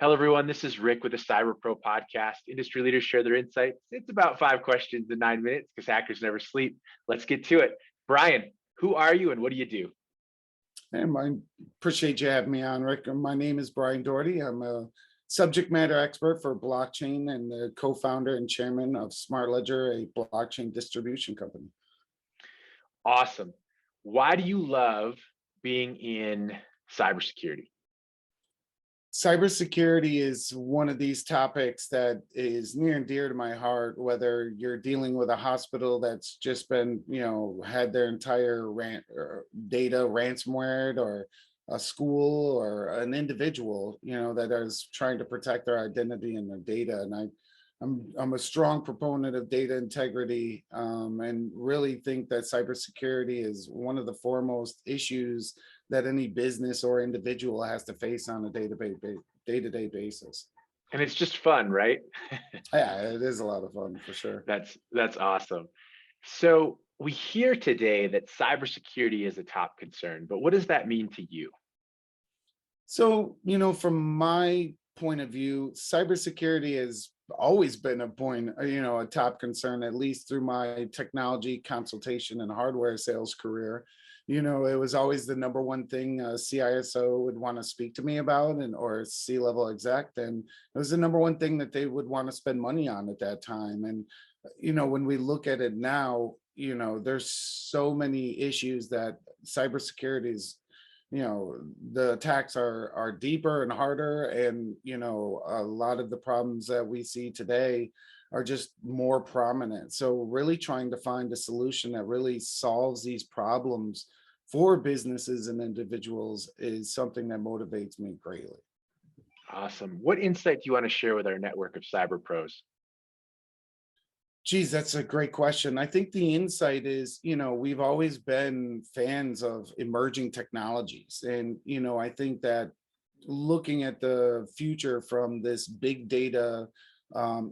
Hello, everyone. This is Rick with the Cyber Pro podcast. Industry leaders share their insights. It's about 5 questions in 9 minutes because hackers never sleep. Let's get to it. Bryan, who are you and what do you do? And I appreciate you having me on, Rick. My name is Bryan Daugherty. I'm a subject matter expert for blockchain and the co-founder and chairman of SmartLedger, a blockchain distribution company. Awesome. Why do you love being in cybersecurity? Cybersecurity is one of these topics that is near and dear to my heart, whether you're dealing with a hospital that's just been, had their entire data ransomware, or a school or an individual, that is trying to protect their identity and their data. And I'm a strong proponent of data integrity, and really think that cybersecurity is one of the foremost issues that any business or individual has to face on a day-to-day basis. And it's just fun, right? Yeah, it is a lot of fun for sure. That's awesome. So we hear today that cybersecurity is a top concern, but what does that mean to you? So, from my point of view, cybersecurity has always been a top concern, at least through my technology consultation and hardware sales career. It was always the number one thing a CISO would want to speak to me about, or a C-level exec, and it was the number one thing that they would want to spend money on at that time. And when we look at it now, there's so many issues that cybersecurity is, the attacks are deeper and harder, and a lot of the problems that we see today are just more prominent. So really trying to find a solution that really solves these problems for businesses and individuals is something that motivates me greatly. Awesome. What insight do you want to share with our network of cyber pros? Geez, that's a great question. I think the insight is, we've always been fans of emerging technologies. And, I think that looking at the future from this big data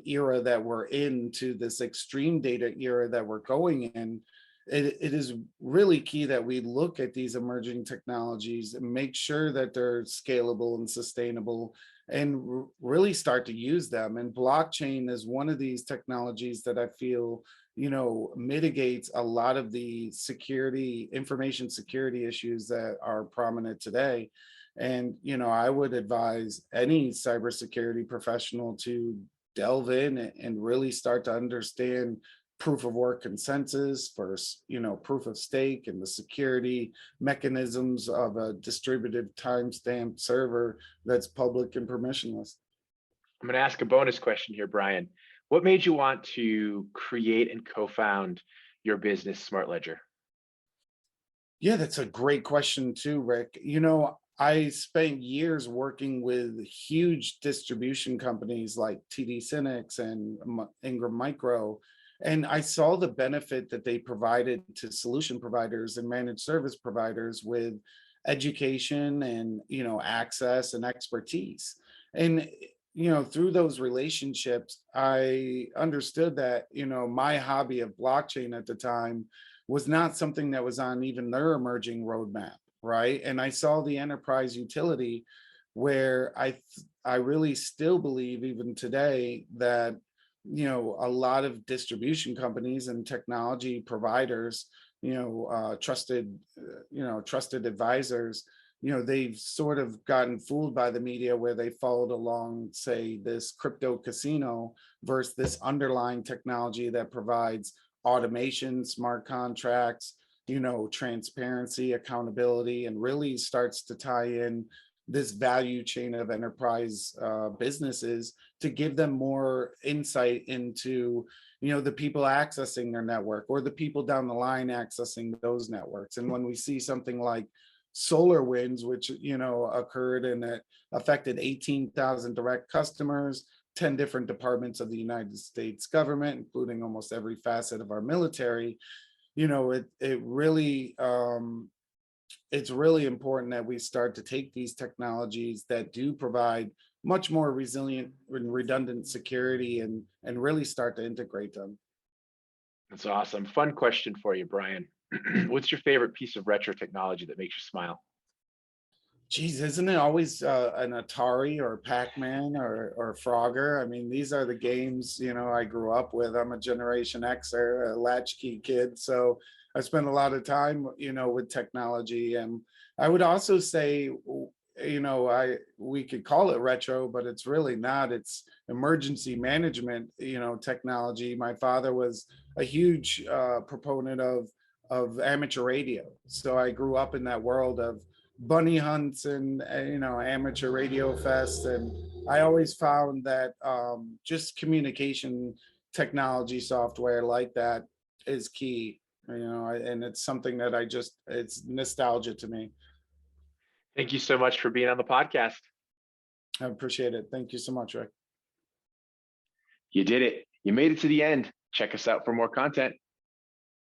era that we're in to this extreme data era that we're going in, it is really key that we look at these emerging technologies and make sure that they're scalable and sustainable, and really start to use them. And blockchain is one of these technologies that I feel, mitigates a lot of the information security issues that are prominent today. And, I would advise any cybersecurity professional to delve in and really start to understand proof of work consensus versus, proof of stake, and the security mechanisms of a distributed timestamp server that's public and permissionless. I'm going to ask a bonus question here, Bryan. What made you want to create and co-found your business, SmartLedger? Yeah, that's a great question too, Rick. I spent years working with huge distribution companies like TD SYNNEX and Ingram Micro, and I saw the benefit that they provided to solution providers and managed service providers with education and, access and expertise. And, through those relationships, I understood that, my hobby of blockchain at the time was not something that was on even their emerging roadmap. Right. And I saw the enterprise utility, where I really still believe even today that, a lot of distribution companies and technology providers, trusted advisors, they've sort of gotten fooled by the media, where they followed along, say, this crypto casino versus this underlying technology that provides automation, smart contracts, transparency, accountability, and really starts to tie in this value chain of enterprise businesses to give them more insight into, the people accessing their network, or the people down the line accessing those networks. And when we see something like SolarWinds, which, occurred and it affected 18,000 direct customers, 10 different departments of the United States government, including almost every facet of our military, it's really important that we start to take these technologies that do provide much more resilient and redundant security, and really start to integrate them. That's awesome. Fun question for you, Bryan. What's your favorite piece of retro technology that makes you smile? Geez, isn't it always an Atari or Pac-Man or Frogger? I mean, these are the games, I grew up with. I'm a Generation Xer, a latchkey kid. So I spent a lot of time, with technology. And I would also say, we could call it retro, but it's really not. It's emergency management, technology. My father was a huge proponent of amateur radio. So I grew up in that world of bunny hunts and amateur radio fest, and I always found that just communication technology software like that is key, and it's something that it's nostalgia to me. Thank you so much for being on the podcast. I appreciate it. Thank you so much, Rick. You did it. You made it to the end. Check us out for more content.